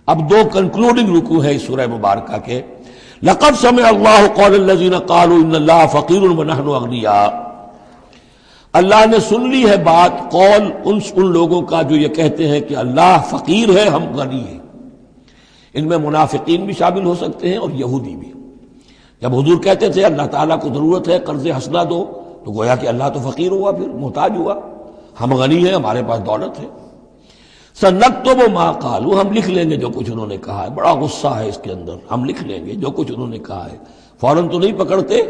اب دو کنکلوڈنگ رکوع ہے اس سورہ مبارکہ کے. لقد سمع اللہ قول الذین قالوا ان اللہ فقیر ونحن اغنیاء. اللہ نے سن لی ہے بات، قول ان لوگوں کا جو یہ کہتے ہیں کہ اللہ فقیر ہے ہم غنی ہیں. ان میں منافقین بھی شامل ہو سکتے ہیں اور یہودی بھی. جب حضور کہتے تھے اللہ تعالیٰ کو ضرورت ہے قرض حسنہ دو، تو گویا کہ اللہ تو فقیر ہوا، پھر محتاج ہوا. ہم غنی ہیں، ہمارے پاس دولت ہے. سنکتب ما قالوا، ہم لکھ لیں گے جو کچھ انہوں نے کہا ہے. بڑا غصہ ہے اس کے اندر. ہم لکھ لیں گے جو کچھ انہوں نے کہا ہے. فوراً تو نہیں پکڑتے،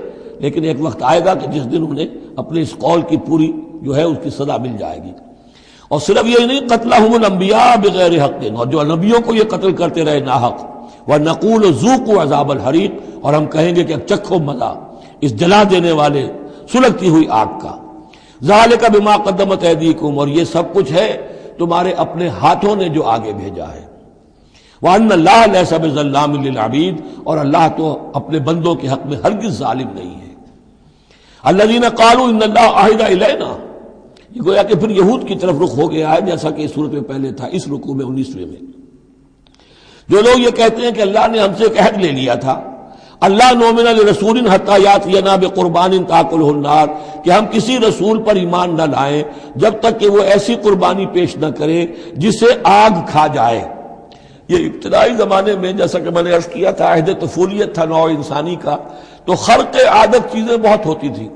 لیکن ایک وقت آئے گا کہ جس دن انہیں اپنے اس قول کی پوری جو ہے اس کی سزا مل جائے گی. اور صرف یہی نہیں، قتلہم الانبیاء بغیر حق، اور جو نبیوں کو یہ قتل کرتے رہے ناحق. وَنَقُولُ ذُوقُوا عَذَابَ الْحَرِيقِ، اور ہم کہیں گے کہ اب چکھو مزہ اس جلا دینے والے سلگتی ہوئی آگ کا. ذَلِكَ بِمَا قَدَّمَتْ أَيْدِيكُمْ، اور یہ سب کچھ ہے تمہارے اپنے ہاتھوں نے جو آگے بھیجا ہے. وَأَنَّ اللَّهَ لَيْسَ بِظَلَّامٍ لِّلْعَبِيدِ، اور اللہ تو اپنے بندوں کے حق میں ہرگز ظالم نہیں ہے. الَّذِينَ قَالُوا إِنَّ اللَّهَ عَهِدَ إِلَيْنَا، یہ گویا کہ پھر یہود کی طرف رخ ہو گیا ہے، جیسا کہ اس صورت میں پہلے تھا، اس رکوع میں 19ویں میں. جو لوگ یہ کہتے ہیں کہ اللہ نے ہم سے ایک عہد لے لیا تھا، اللہ نؤمن لرسول حتی یاتینا بقربان تاکلہ النار، کہ ہم کسی رسول پر ایمان نہ لائیں جب تک کہ وہ ایسی قربانی پیش نہ کرے جسے آگ کھا جائے. یہ ابتدائی زمانے میں جیسا کہ میں نے عرض کیا تھا، عہد طفولیت تھا نوع انسانی کا، تو خرق عادت چیزیں بہت ہوتی تھی.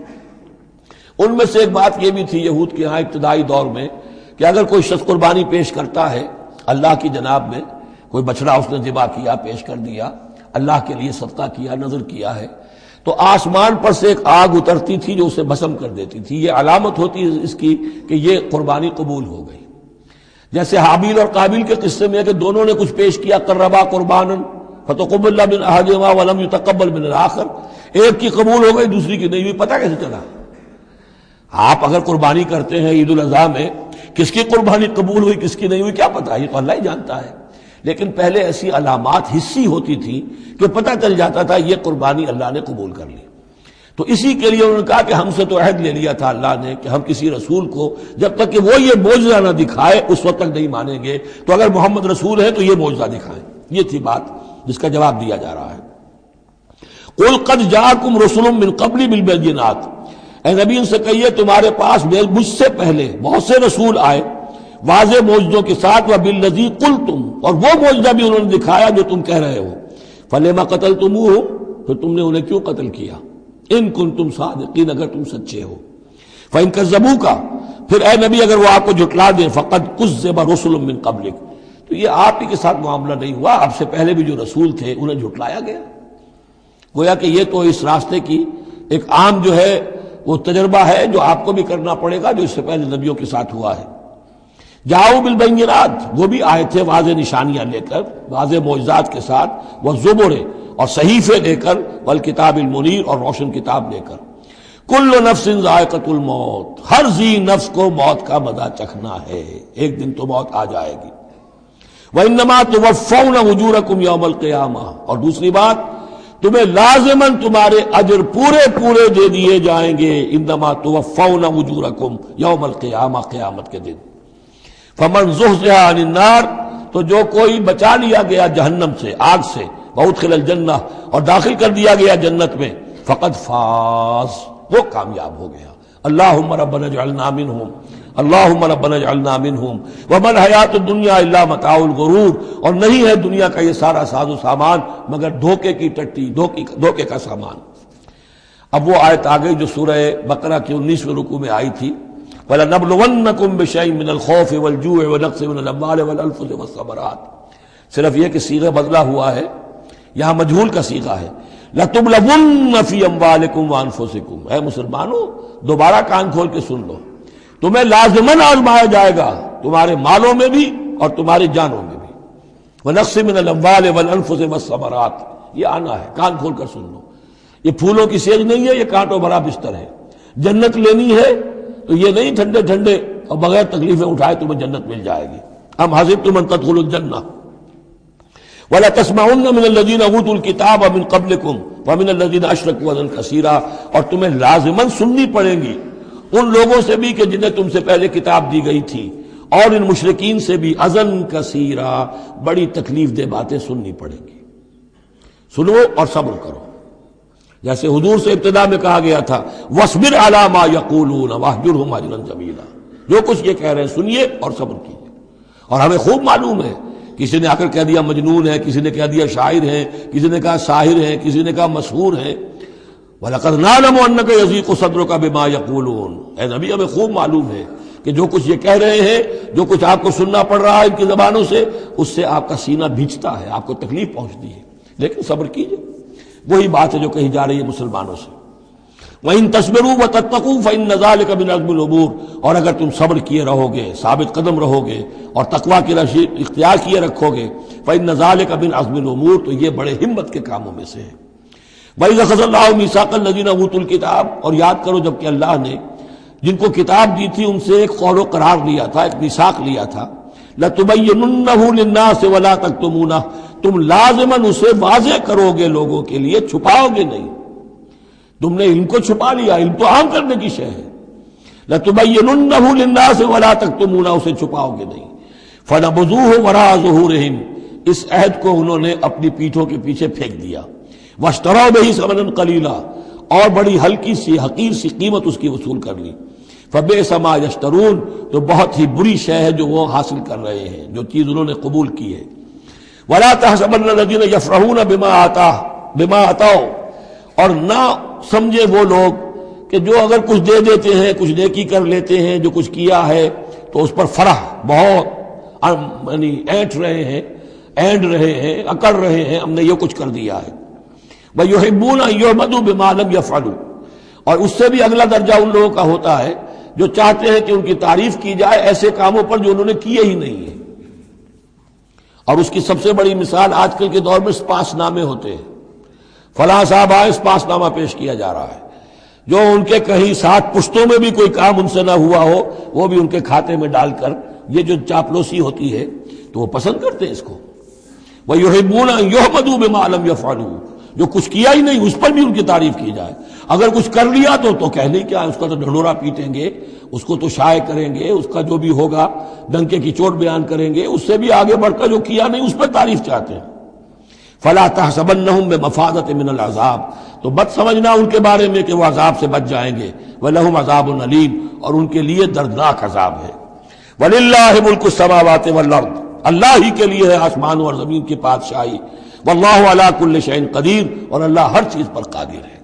ان میں سے ایک بات یہ بھی تھی یہود کے ہاں ابتدائی دور میں کہ اگر کوئی شخص قربانی پیش کرتا ہے اللہ کی جناب میں، کوئی بچڑا اس نے ذبح کیا، پیش کر دیا، اللہ کے لیے صدقہ کیا، نذر کیا ہے، تو آسمان پر سے ایک آگ اترتی تھی جو اسے بھسم کر دیتی تھی. یہ علامت ہوتی ہے اس کی کہ یہ قربانی قبول ہو گئی. جیسے حابیل اور قابیل کے قصے میں ہے کہ دونوں نے کچھ پیش کیا، قربا قربانا فتقبل من احدہما ولم یتقبل من الآخر، ایک کی قبول ہو گئی دوسری کی نہیں ہوئی. پتہ کیسے چلا؟ آپ اگر قربانی کرتے ہیں عید الاضحیٰ میں، کس کی قربانی قبول ہوئی کس کی نہیں ہوئی کیا پتہ، یہ تو اللہ ہی جانتا ہے. لیکن پہلے ایسی علامات حسی ہوتی تھی کہ پتہ چل جاتا تھا یہ قربانی اللہ نے قبول کر لی. تو اسی کے لیے انہوں نے کہا کہ ہم سے تو عہد لے لیا تھا اللہ نے کہ ہم کسی رسول کو جب تک کہ وہ یہ معجزہ نہ دکھائے اس وقت تک نہیں مانیں گے. تو اگر محمد رسول ہے تو یہ معجزہ دکھائیں. یہ تھی بات جس کا جواب دیا جا رہا ہے. قل قد جاءکم رسل من قبل بالبینات، اے نبی ان سے کہیے تمہارے پاس مجھ سے پہلے بہت سے رسول آئے واضح معجزوں کے ساتھ، وبالذی قلتم، اور وہ معجزہ بھی انہوں نے دکھایا جو تم کہہ رہے ہو. فلما قتلتموہم، تو تم نے انہیں کیوں قتل کیا؟ ان کنتم صادقین، اگر تم سچے ہو. فإن کذبوک، پھر اے نبی اگر وہ آپ کو جھٹلا دیں، فقد کذب رسل من قبلک، تو یہ آپ ہی کے ساتھ معاملہ نہیں ہوا، آپ سے پہلے بھی جو رسول تھے انہیں جھٹلایا گیا. گویا کہ یہ تو اس راستے کی ایک عام جو ہے وہ تجربہ ہے جو آپ کو بھی کرنا پڑے گا جو اس سے پہلے نبیوں کے ساتھ ہوا ہے. جاؤ بالبینات، وہ بھی آئے تھے واضح نشانیاں لے کر، واضح معجزات کے ساتھ، والزبر، اور صحیفے لے کر، والکتاب المنیر، اور روشن کتاب لے کر. کل نفس ذائقۃ الموت، ہر ذی نفس کو موت کا مزہ چکھنا ہے، ایک دن تو موت آ جائے گی. وانما توفون اجورکم یوم القیامہ، اور دوسری بات تمہیں لازماً تمہارے اجر پورے پورے دے دیے جائیں گے. انما توفون اجورکم یوم القیامہ، قیامت کے دن. فمن زحزح عن النار، تو جو کوئی بچا لیا گیا جہنم سے، آگ سے، وادخل الجنہ، اور داخل کر دیا گیا جنت میں، فقد فاز، وہ کامیاب ہو گیا. اللہم ربنا اجعلنا منہم، اللہم ربنا اجعلنا منہم، وما الحیات الدنیا الا متاع الغرور، اور نہیں ہے دنیا کا یہ سارا ساز و سامان مگر دھوکے کی ٹٹی، دھوکے کا سامان. اب وہ آیت آ گئی جو سورہ بقرہ کے 19ویں رکوع میں آئی تھی، وَلَنَبْلُوَنَّكُمْ بِشَيْءٍ مِّنَ الْخَوْفِ وَالْجُوعِ وَنَقْصٍ مِّنَ الْأَمْوَالِ وَالْأَنفُسِ وَالثَّمَرَاتِ. صرف یہ کہ صیغہ بدلا ہوا ہے، یہاں مجہول کا صیغہ ہے. لَتُبْلَوُنَّ فِي أَمْوَالِكُمْ وَأَنفُسِكُمْ، اے مسلمانوں دوبارہ کان کھول کے سن لو، تمہیں لازماً آزمایا جائے گا تمہارے مالوں میں بھی اور تمہاری جانوں میں بھی. وَنَقْصٍ مِّنَ الْأَمْوَالِ وَالْأَنفُسِ وَالثَّمَرَاتِ، یہ آنا ہے، کان کھول کر سن لو. یہ پھولوں کی سیج نہیں ہے، یہ کانٹوں بھرا بستر ہے. جنت لینی ہے تو یہ نہیں ٹھنڈے ٹھنڈے اور بغیر تکلیفیں اٹھائے تمہیں جنت مل جائے گی. ام حسبتم ان تدخلوا الجنہ ولا تسمعن من الذين اوتوا الكتاب من قبلكم ومن الذين اشركوا اذى كثيرا، اور تمہیں لازماً سننی پڑے گی ان لوگوں سے بھی کہ جنہیں تم سے پہلے کتاب دی گئی تھی، اور ان مشرکین سے بھی اذن کثیرا، بڑی تکلیف دہ باتیں سننی پڑیں گی۔ سنو اور صبر کرو، جیسے حضور سے ابتدا میں کہا گیا تھا وَاصْبِرْ عَلَىٰ مَا يَقُولُونَ وَاهْجُرْهُمْ هَجْرًا جَمِيلًا، جو کچھ یہ کہہ رہے ہیں سنیے اور صبر کیجیے۔ اور ہمیں خوب معلوم ہے، کسی نے آ کر کہہ دیا مجنون ہے، کسی نے کہہ دیا شاعر ہے، کسی نے کہا ساحر ہے، کسی نے کہا مسحور ہے۔ وَلَقَدْ نَعْلَمُ أَنَّكَ يَضِيقُ صَدْرُكَ بِمَا يَقُولُونَ، اے نبی ہمیں خوب معلوم ہے کہ جو کچھ یہ کہہ رہے ہیں، جو کچھ آپ کو سننا پڑ رہا ہے ان کی زبانوں سے، اس سے آپ کا سینہ بھیجتا ہے، آپ کو تکلیف پہنچتی ہے، لیکن صبر کیجیے۔ وہی بات ہے جو کہی جا رہی ہے مسلمانوں سے، وَإِن تَصْبِرُوا وَتَتَّقُوا فَإِنَّ ذَلِكَ مِنْ عَزْمِ الْأُمُورِ، اور اگر تم صبر کیے رہو گے، ثابت قدم رہو گے اور تقویٰ کی راہ اختیار کیے رکھو گے، فَإِنَّ ذَلِكَ مِنْ عَزْمِ الْأُمُورِ، تو یہ بڑے ہمت کے کاموں میں سے ہے۔ وَإِذْ أَخَذَ اللَّهُ مِيثَاقَ الَّذِينَ أُوتُوا الْكِتَابَ، اور یاد کرو جب کہ اللہ نے جن کو کتاب دی تھی ان سے ایک قول و قرار لیا تھا، ایک میثاق لیا تھا، لَتُبَيِّنُنَّهُ لِلنَّاسِ وَلَا تَكْتُمُونَهُ، تم لازماً اسے واضح کرو گے لوگوں کے لیے، چھپاؤ گے نہیں۔ تم نے علم کو چھپا لیا، علم تو عام کرنے کی شے ہے۔ لَتُبَيِّنُنَّهُ لِلنَّاسِ وَلَا تَكْتُمُونَهُ، اسے چھپاؤ گے نہیں۔ فَنَبَذُوهُ وَرَاءَ ظُهُورِهِمْ، اس عہد کو انہوں نے اپنی پیٹھوں کے پیچھے پھینک دیا۔ وَاشْتَرَوْا بِهِ ثَمَنًا قَلِيلًا، اور بڑی ہلکی سی حقیر سی قیمت اس کی وصول کر لی۔ فَبِئْسَ مَا يَشْتَرُونَ، تو بہت ہی بری شے ہے جو وہ حاصل کر رہے ہیں، جو چیز انہوں نے قبول کی ہے۔ وَلَا تَحْسَبَنَّ الَّذِينَ يَفْرَحُونَ بِمَا آتَاهُ، اور نہ سمجھے وہ لوگ کہ جو اگر کچھ دے دیتے ہیں، کچھ نیکی کر لیتے ہیں، جو کچھ کیا ہے تو اس پر فرح بہت یعنی اینٹ رہے ہیں، اینڈ رہے ہیں، اکڑ رہے ہیں، ہم نے یہ کچھ کر دیا ہے۔ وَيُحِبُّونَ أَن يُحْمَدُوا بِمَا لَمْ يَفْعَلُوا، اور اس سے بھی اگلا درجہ ان لوگوں کا ہوتا ہے جو چاہتے ہیں کہ ان کی تعریف کی جائے ایسے کاموں پر جو انہوں نے کیے ہی نہیں ہیں۔ اور اس کی سب سے بڑی مثال آج کل کے دور میں سپاس نامے ہوتے ہیں، فلاں صاحب آئے سپاس نامہ پیش کیا جا رہا ہے، جو ان کے کہیں 7 پشتوں میں بھی کوئی کام ان سے نہ ہوا ہو وہ بھی ان کے کھاتے میں ڈال کر، یہ جو چاپلوسی ہوتی ہے تو وہ پسند کرتے ہیں اس کو۔ وَيُحِبُّونَ أَن يُحْمَدُوا بِمَا لَمْ يَفْعَلُوا، جو کچھ کیا ہی نہیں اس پر بھی ان کی تعریف کی جائے، اگر کچھ کر لیا تو کہنے کیا، اس کا تو ڈھنڈورا پیٹیں گے، اس کو تو شائع کریں گے، اس کا جو بھی ہوگا ڈنکے کی چوٹ بیان کریں گے، اس سے بھی آگے بڑھ کر جو کیا نہیں اس پر تعریف چاہتے ہیں۔ فَلَا تَحْسَبَنَّهُم بِمَفَازَةٍ مِّنَ الْعَذَابِ، تو مت سمجھنا ان کے بارے میں کہ وہ عذاب سے بچ جائیں گے، وَلَهُمْ عَذَابٌ أَلِيمٌ، اور ان کے لیے دردناک عذاب ہے۔ وَلِلَّهِ مُلْكُ السَّمَاوَاتِ وَالْأَرْضِ، اللہ ہی کے لیے ہے آسمانوں اور زمین کی بادشاہی، وَاللَّهُ عَلَىٰ كُلِّ شَيْءٍ قَدِيرٌ، اور اللہ ہر چیز پر قادر ہے۔